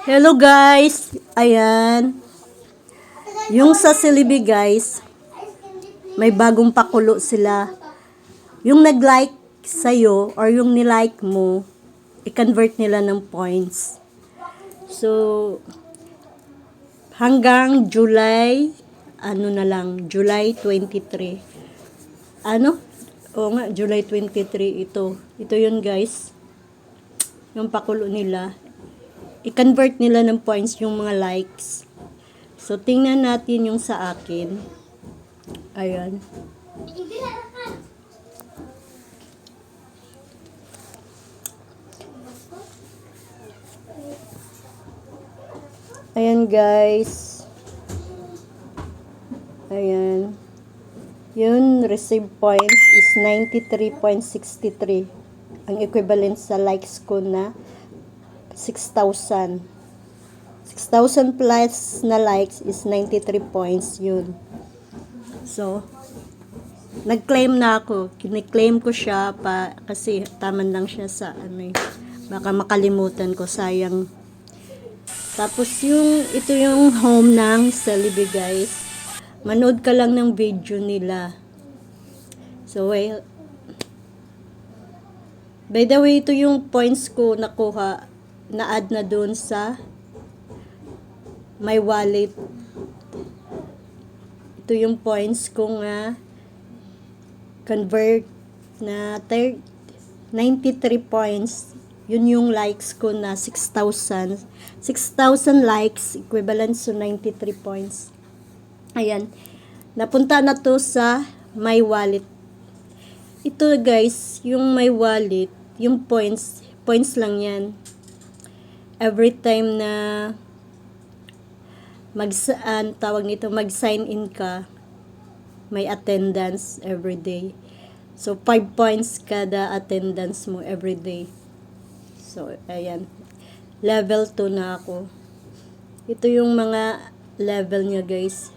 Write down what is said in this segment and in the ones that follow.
Hello guys! Ayan. Yung sa Silibi guys, may bagong pakulo sila. Yung nag-like sa'yo or yung nilike mo, i-convert nila ng points. So, hanggang July, July 23. Oo nga, July 23 ito. Ito yun guys. Yung pakulo nila. I-convert nila ng points yung mga likes. So, tingnan natin yung sa akin. Ayan. Ayan guys. Ayan. Yun, receive points is 93.63. Ang equivalent sa likes ko na 6,000. 6,000 plus na likes is 93 points yun. So, nag-claim na ako. Kiniklaim ko siya kasi taman lang siya sa baka makalimutan ko, sayang. Tapos ito yung home ng Celebi guys. Manood ka lang ng video nila. So, well, by the way, ito yung points ko nakuha, na-add na doon sa my wallet. Ito yung points ko nga convert na 93 points. Yun yung likes ko na 6,000. 6,000 likes equivalent to 93 points. Ayan. Napunta na to sa my wallet. Ito guys, yung my wallet, yung points lang yan. Every time na mag-sign in ka, may attendance every day. So, 5 points kada attendance mo every day. So, ayan. Level 2 na ako. Ito yung mga level niya guys.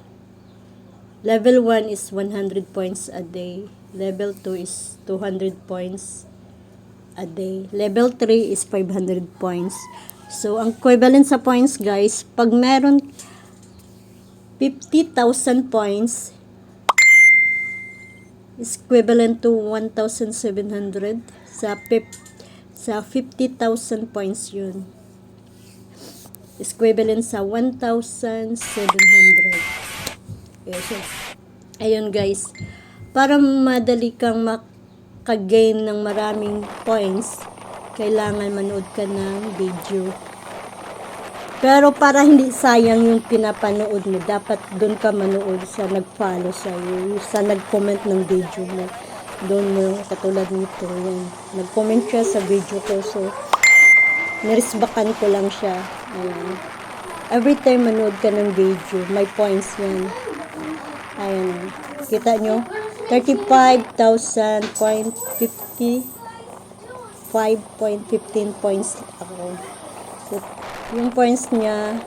Level 1 is 100 points a day. Level 2 is 200 points a day. Level 3 is 500 points. So, ang equivalent sa points guys, pag meron 50,000 points is equivalent to 1,700 sa 50,000 points yun. Is equivalent sa 1,700. Okay. Ayun guys, para madali kang makagain ng maraming points, kailangan manood ka ng video. Pero para hindi sayang yung pinapanood mo, dapat doon ka manood sa nag-follow sa'yo, sa nag-comment ng video mo. Doon mo, katulad nito, yan. Nag-comment siya sa video ko, so nirisbakan ko lang siya. Ayan. Every time manood ka ng video, may points yan. Ayan. Kita nyo? 35,000.50 5.15 points ako. So, yung points niya,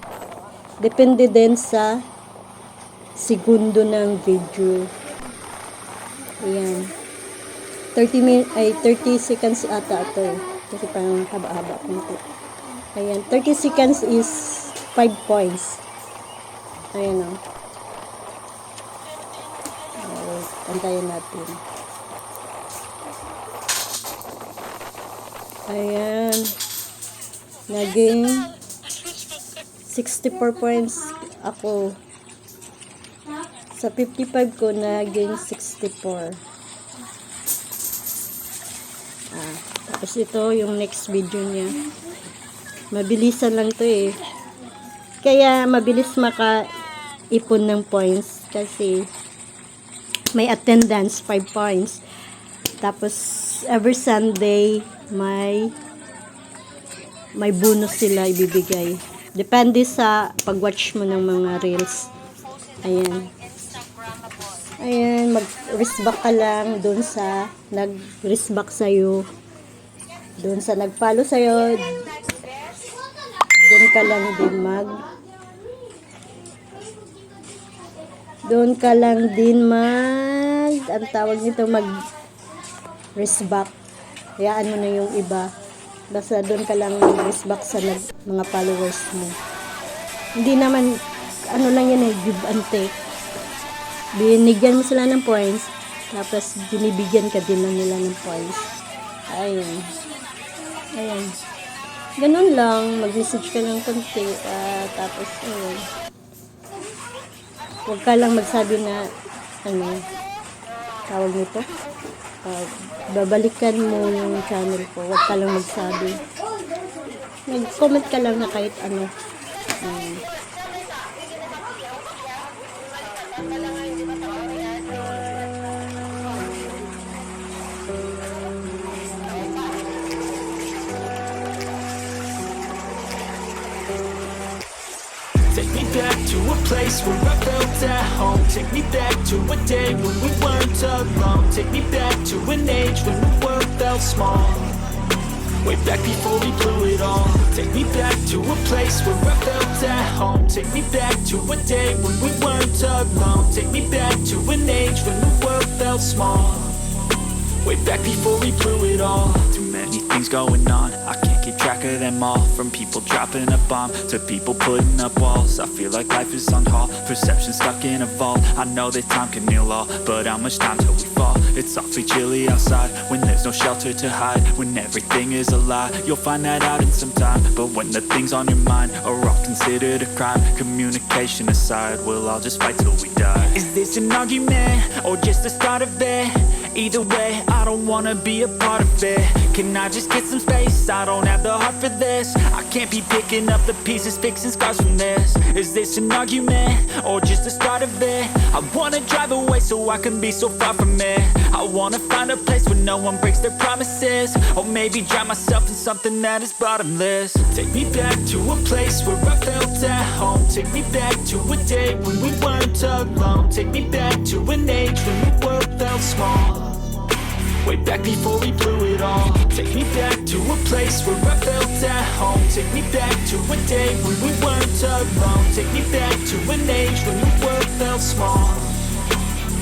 depende din sa segundo ng video. Ayan. 30 seconds ata ito. Kasi parang haba-haba. Ayan. 30 seconds is 5 points. Ayan o. Pantayin natin. Ayan. Naging 64 points ako. Sa 55 ko, naging 64. Tapos ito, yung next video niya. Mabilisan lang to eh. Kaya, mabilis maka-ipon ng points. Kasi, may attendance, 5 points. Tapos, every Sunday, may bonus sila ibibigay. Depende sa pag-watch mo ng mga reels. Ayan. Ayan, mag-wristback ka lang doon sa nag-wristback sa'yo. Doon sa nag-follow sa'yo. Doon ka lang din ang tawag nito, mag-wristback. Hayaan mo na yung iba. Basta doon ka lang mag-risk back sa mga followers mo. Hindi naman, ano lang yan eh, give and take. Binigyan mo sila ng points, tapos binibigyan ka din ng nila ng points. Ayun. Ayan. Ganun lang, mag-message ka ng konti, tapos, ayun. Huwag ka lang magsabi na, tawag nito, babalikan mo yung channel ko. Huwag ka lang magsabi. Mag-comment ka lang na kahit ano. Take me back to a place where I felt at home. Take me back to a day when we weren't alone. Take me back to an age when the world felt small. Way back before we blew it all. Take me back to a place where I felt at home. Take me back to a day when we weren't alone. Take me back to an age when the world felt small. Way back before we blew it all. Too many things going on, I can't keep track of them all. From people dropping a bomb to people putting up walls. I feel like life is on hold, perception stuck in a vault. I know that time can heal all, but how much time till we fall? It's awfully chilly outside, when there's no shelter to hide. When everything is a lie, you'll find that out in some time. But when the things on your mind are all considered a crime, communication aside, we'll all just fight till we die. Is this an argument, or just the start of it? Either way, I don't wanna be a part of it. Can I just get some space? I don't have the heart for this. I can't be picking up the pieces, fixing scars from this. Is this an argument, or just the start of it? I wanna drive away so I can be so far from it. I wanna find a place where no one breaks their promises. Or maybe drown myself in something that is bottomless. Take me back to a place where I felt at home. Take me back to a day when we weren't alone. Take me back to an age when the world felt small. Way back before we blew it all. Take me back to a place where I felt at home. Take me back to a day when we weren't alone. Take me back to an age when the world felt small.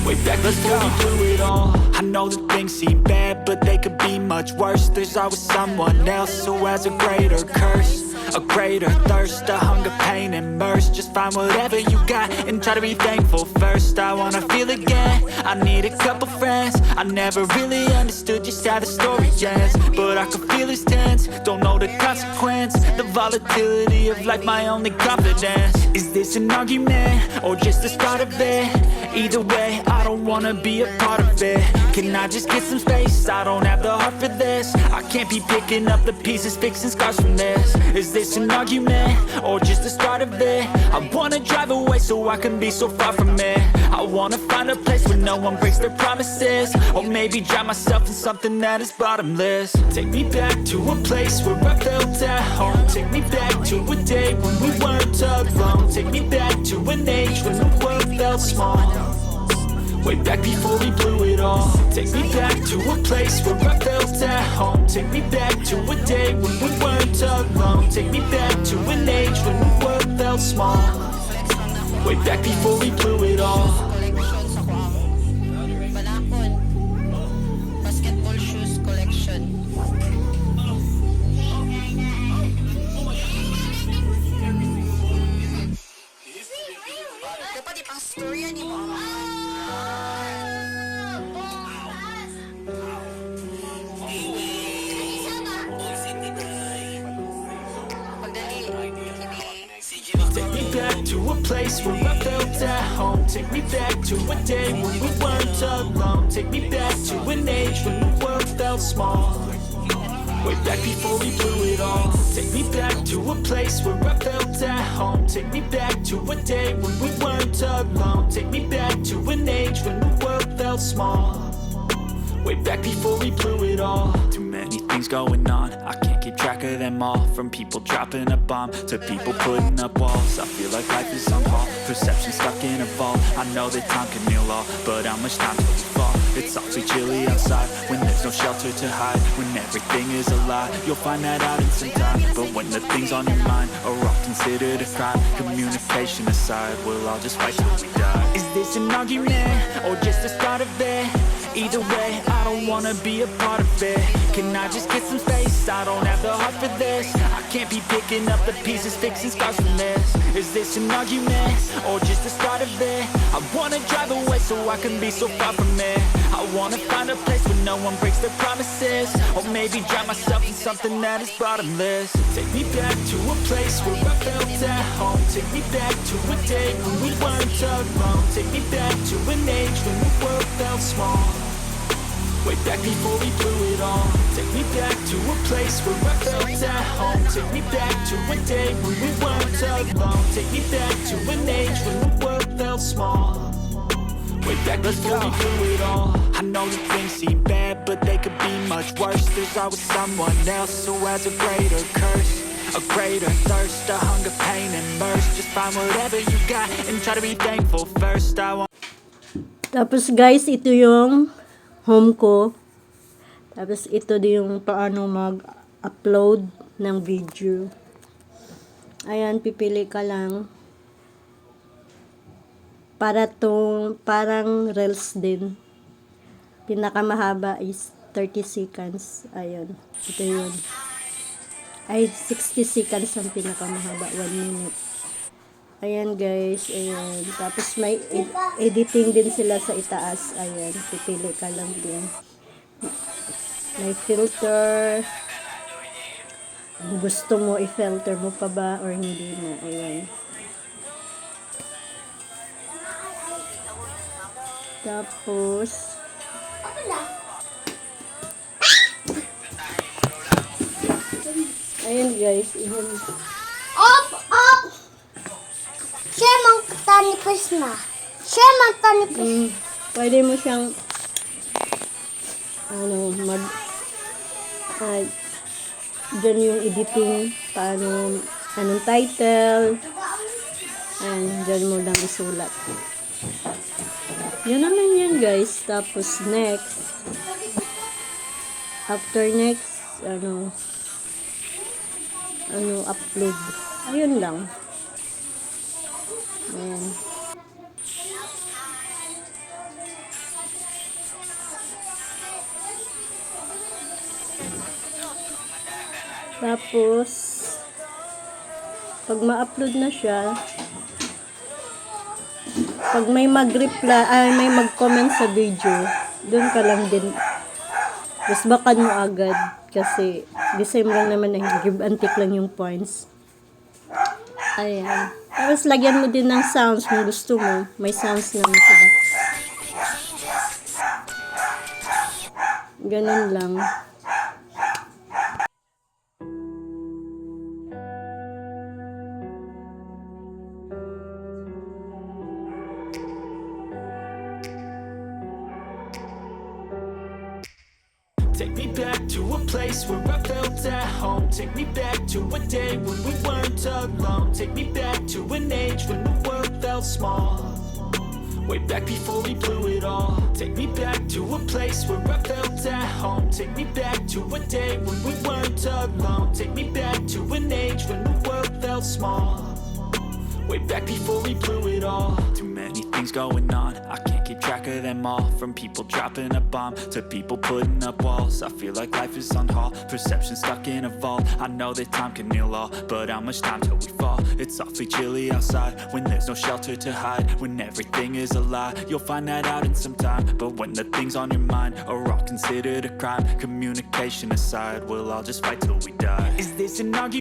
Way back before we blew it all. I know that things seem bad, but they could be much worse. There's always someone else who has a greater curse, a greater thirst, a hunger, pain, and mercy. Just find whatever you got and try to be thankful first. I wanna feel again, I need a couple friends. I never really understood just how the story ends, but I can feel it's tense, don't know the consequence. The volatility of life, my only confidence. Is this an argument, or just the start of it? Either way, I don't wanna be a part of it. Can I just get some space? I don't have the heart for this. I can't be picking up the pieces, fixing scars from this. Is this an argument, or just the start of it? I wanna drive away so I can be so far from it. I wanna find a place where no one breaks their promises. Or maybe drown myself in something that is bottomless. Take me back to a place where I felt at home. Take me back to a day when we weren't alone. Take me back to an age when the world felt small. Way back before we blew it all. Take me back to a place where I felt at home. Take me back to a day when we weren't alone. Take me back to an age when the world felt small. Way back before we blew it all. Collection sa kwamo. Balakon. Basketball shoes collection. Dapat ipang story yan mo. Take me back to a place where I felt at home. Take me back to a day when we weren't alone. Take me back to an age when the world felt small. Way back before we blew it all. Take me back to a place where I felt at home. Take me back to a day when we weren't alone. Take me back to an age when the world felt small. Way back before we blew it all. Too many things going on, I can't keep track of them all. From people dropping a bomb to people putting up walls. I feel like life is on hold, perception stuck in a vault. I know that time can heal all, but how much time till we fall? It's awfully chilly outside, when there's no shelter to hide. When everything is a lie, you'll find that out in some time. But when the things on your mind are all considered a crime, communication aside, we'll all just fight till we die. Is this an argument, or just the start of it? Either way, I don't wanna be a part of it. Can I just get some space? I don't have the heart for this. I can't be picking up the pieces, fixing scars from this. Is this an argument, or just the start of it? I wanna drive away so I can be so far from it. I wanna find a place where no one breaks their promises, or maybe drown myself in something that is bottomless. Take me back to a place where I felt at home. Take me back to a day when we weren't alone. Take me back to an age when the world felt small, way back before we blew it all. Take me back to a place where I felt at home. Take me back to a day when we weren't alone. Take me back to an age when the world felt small, way back before we blew it all. I know that things seem bad, but they could be much worse. There's always someone else who has a greater curse, a greater thirst, a hunger, pain, and mercy. Just find whatever you got and try to be thankful first. I want. Tapos guys, ito yung home ko. Tapos ito din yung paano mag-upload ng video. Ayan, pipili ka lang. Parang reels din. Pinakamahaba is 30 seconds. Ayun. Ito yun. Ay, 60 seconds ang pinakamahaba. 1 minute. Ayan guys. Ayan. Tapos may editing din sila sa itaas. Ayan. Pipili ka lang din. May filter. Gusto mo i-filter mo pa ba or hindi mo. Ayan. Tapos ayan guys, ayan. Op! Siya mang tanipis na. Siya mang tanipis. Pwede mo siyang dyan yung editing, paano, anong title, and dyan mo lang isulat. Yun naman yan guys. Tapos next, after next, upload. Ayun lang. Ayan. Tapos, pag ma-upload na siya, pag may mag-reply, may mag-comment sa video, doon ka lang din. Tapos bakan mo agad. Kasi, the same lang naman ang give and take lang yung points. Ayan. Tapos, lagyan mo din ng sounds kung gusto mo. May sounds naman sila. Ganun lang. Take me back to a place where I felt at home. Take me back to a day when we weren't alone. Take me back to an age when the world felt small, way back before we blew it all. Take me back to a place where I felt at home. Take me back to a day when we weren't alone. Take me back to an age when the world felt small, way back before we blew it all. Too many things going on, I can't keep track of them all. From people dropping a bomb to people putting up walls, I feel like life is on hold, perception stuck in a vault. I know that time can heal all, but how much time till we fall? It's awfully chilly outside when there's no shelter to hide. When everything is a lie, you'll find that out in some time. But when the things on your mind are all considered a crime, communication aside, we'll all just fight till we die. Is this an argument?